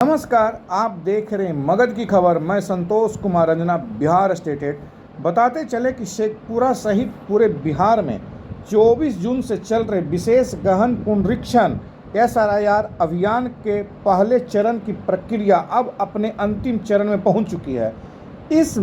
नमस्कार, आप देख रहे हैं मगध की खबर। मैं संतोष कुमार रंजना, बिहार स्टेटेड। बताते चले कि शेखपुरा सहित पूरे बिहार में 24 जून से चल रहे विशेष गहन पुनरीक्षण SRIR अभियान के पहले चरण की प्रक्रिया अब अपने अंतिम चरण में पहुंच चुकी है। इस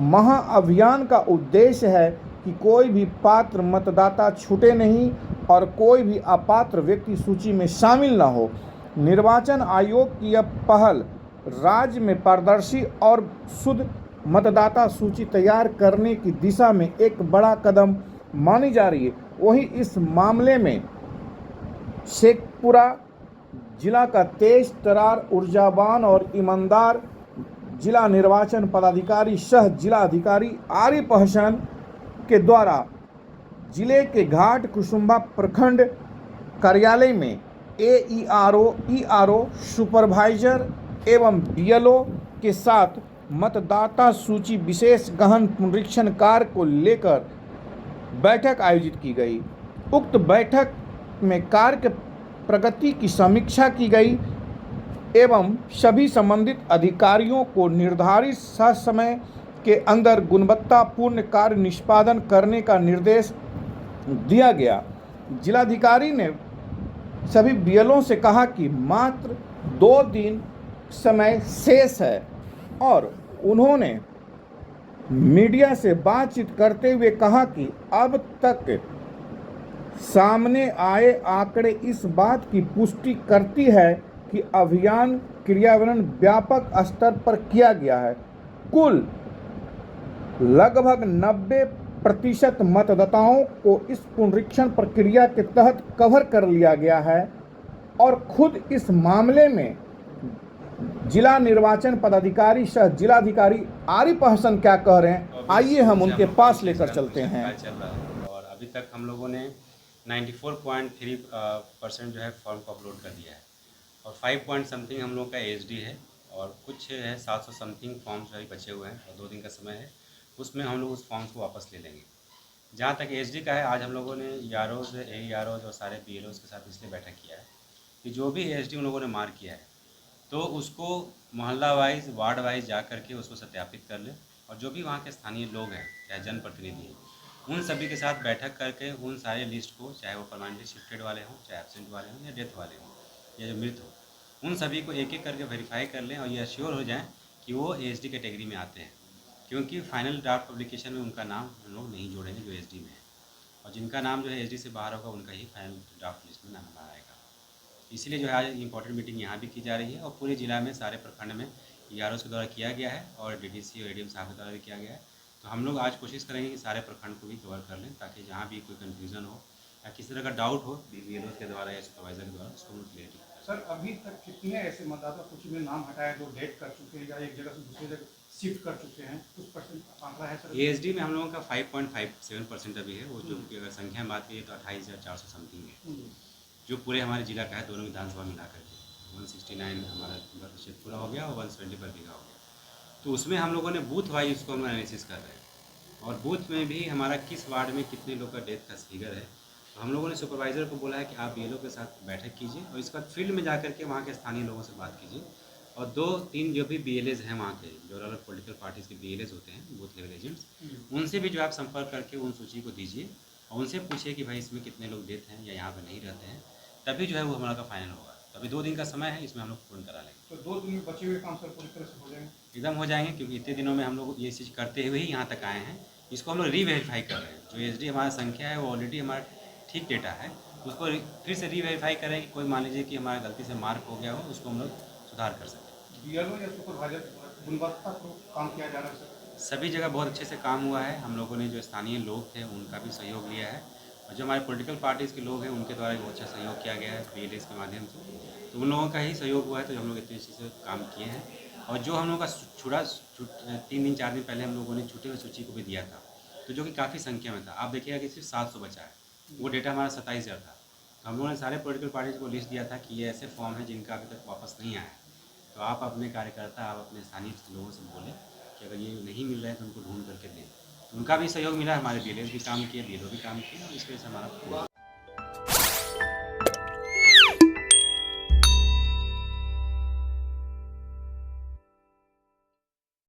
महाअभियान का उद्देश्य है कि कोई भी पात्र मतदाता छूटे नहीं और कोई भी अपात्र व्यक्ति सूची में शामिल न हो। निर्वाचन आयोग की यह पहल राज्य में पारदर्शी और शुद्ध मतदाता सूची तैयार करने की दिशा में एक बड़ा कदम मानी जा रही है। वहीं इस मामले में शेखपुरा जिला का तेज तर्रार, ऊर्जावान और ईमानदार जिला निर्वाचन पदाधिकारी सह जिला अधिकारी आरिफ हसन के द्वारा जिले के घाट कुसुम्भा प्रखंड कार्यालय में AERO, ERO, सुपरवाइजर एवं BLO के साथ मतदाता सूची विशेष गहन पुनरीक्षण कार्य को लेकर बैठक आयोजित की गई। उक्त बैठक में कार्य के प्रगति की समीक्षा की गई एवं सभी संबंधित अधिकारियों को निर्धारित समय के अंदर गुणवत्तापूर्ण कार्य निष्पादन करने का निर्देश दिया गया। जिलाधिकारी ने सभी BLO से कहा कि मात्र 2 दिन समय शेष है और उन्होंने मीडिया से बातचीत करते हुए कहा कि अब तक सामने आए आंकड़े इस बात की पुष्टि करती है कि अभियान क्रियान्वयन व्यापक स्तर पर किया गया है। कुल लगभग 90% मतदाताओं को इस पुनरीक्षण प्रक्रिया के तहत कवर कर लिया गया है और खुद इस मामले में जिला निर्वाचन पदाधिकारी सह जिलाधिकारी आरिफ हसन क्या कह रहे हैं, आइए हम उनके पास लेकर चलते हैं। और अभी तक हम लोगों ने 94.3% जो है फॉर्म को अपलोड कर दिया है और 5 पॉइंट समथिंग हम लोग का HD है और कुछ है 700 समथिंग फॉर्म्स जो है बचे हुए हैं और 2 दिन का समय है, उसमें हम लोग उस फॉर्म्स को वापस ले लेंगे। जहाँ तक HD का है, आज हम लोगों ने EROs, AEROs और सारे BLOs के साथ इसलिए बैठक किया है कि जो भी HD उन लोगों ने मार्क किया है तो उसको मोहल्ला वाइज, वार्ड वाइज जा करके उसको सत्यापित कर ले और जो भी वहाँ के स्थानीय लोग हैं, चाहे जनप्रतिनिधि हैं, उन सभी के साथ बैठक करके उन सारे लिस्ट को, चाहे वो परमानेंटली शिफ्टेड वाले हों, चाहे एब्सेंट वाले हों या डेथ वाले हों या जो मृत हो, उन सभी को एक एक करके वेरीफाई कर लें और ये एश्योर हो जाएं कि वो HD कैटेगरी में आते हैं, क्योंकि फाइनल ड्राफ्ट पब्लिकेशन में उनका नाम हम लोग नहीं जोड़ेंगे जो HD में है और जिनका नाम जो है HD से बाहर होगा उनका ही फाइनल ड्राफ्ट लिस्ट में नाम आएगा। इसीलिए जो है आज इंपॉर्टेंट मीटिंग यहाँ भी की जा रही है और पूरे जिला में सारे प्रखंड में EROs के द्वारा किया गया है और DDC और ADM साहब के द्वारा भी किया गया है। तो हम लोग आज कोशिश करेंगे कि सारे प्रखंड को भी कवर कर लें ताकि जहाँ भी कोई कन्फ्यूज़न हो या किसी तरह का डाउट हो BLO के द्वारा या सुपरवाइजर के द्वारा उसको हम क्लियरिटी करें। सर, अभी तक कितने ऐसे मतदाता सूची में नाम हटाए जो डेट कर चुके हैं या एक जगह से दूसरी जगह शिफ्ट कर चुके हैं, कुछ परसेंट आंकड़ा है सर? HD में हम लोगों का 5.57% अभी है, वो जो कि अगर संख्या में बात करिए तो 28,400 समथिंग है, जो पूरे हमारे जिला का है, दोनों विधानसभा मिला करके 169 हमारा शेखपुरा हो गया और 170 पर बीघा हो गया। तो उसमें हम लोगों ने बूथ वाइज उसको हम एनालिसिस कर रहे हैं और बूथ में भी हमारा किस वार्ड में कितने लोग का डेथ का फिगर है। तो हम लोगों ने सुपरवाइज़र को बोला है कि आप BLO के साथ बैठक कीजिए और इसके बाद फील्ड में जा करके वहाँ के स्थानीय लोगों से बात कीजिए और 2-3 जो भी BLAs हैं वहाँ के, जो अलग पॉलिटिकल पार्टीज़ के BLAs होते हैं, बूथ लेवल एजेंट्स, उनसे भी जो आप संपर्क करके उन सूची को दीजिए और उनसे पूछिए कि भाई इसमें कितने लोग डेथ हैं या यहाँ पर नहीं रहते हैं, तभी जो है वो हमारा का फाइनल होगा। तो अभी 2 दिन का समय है, इसमें हम लोग पूर्ण करा लेंगे। तो 2 दिन में बचे हुए काम सर पूरी तरह से हो जाएंगे? एकदम हो जाएंगे, क्योंकि इतने दिनों में हम लोग ये चीज़ करते हुए ही यहाँ तक आए हैं। इसको हम लोग रीवेरीफाई कर रहे हैं। जो HD हमारा संख्या है वो ऑलरेडी हमारा ठीक डेटा है, उसको फिर से रीवेरीफाई करें कि कोई मान लीजिए कि हमारा गलती से मार्क हो गया हो, उसको हम लोग सुधार कर सकें। BLO या सुपरवाइजर गुणवत्तापूर्ण काम किया जा रहा है सर? सभी जगह बहुत अच्छे से काम हुआ है। हम लोगों ने जो स्थानीय लोग थे उनका भी सहयोग लिया है और जो हमारे पॉलिटिकल पार्टीज़ के लोग हैं उनके द्वारा बहुत अच्छा सहयोग किया गया है BLAs के माध्यम से, तो उन लोगों का ही सहयोग हुआ है तो हम लोग इतने अच्छे से काम किए हैं। और जो हम लोगों का 3 दिन 4 दिन पहले हम लोगों ने छूटे हुए सूची को भी दिया था, तो जो कि काफ़ी संख्या में था। आप देखिएगा कि सिर्फ 700 बचा है, वो डेटा हमारा 27,000 था। तो हम लोगों ने सारे पॉलिटिकल पार्टीज़ को लिस्ट दिया था कि ये ऐसे फॉर्म है जिनका अभी तक वापस नहीं आया है, तो आप अपने कार्यकर्ता, आप अपने स्थानीय लोगों से बोलें कि अगर ये नहीं मिल रहे हैं तो उनको ढूंढ करके दें। तो उनका भी सहयोग मिला, हमारे BLAs भी काम किए, BLO भी काम किए और इस वजह से हमारा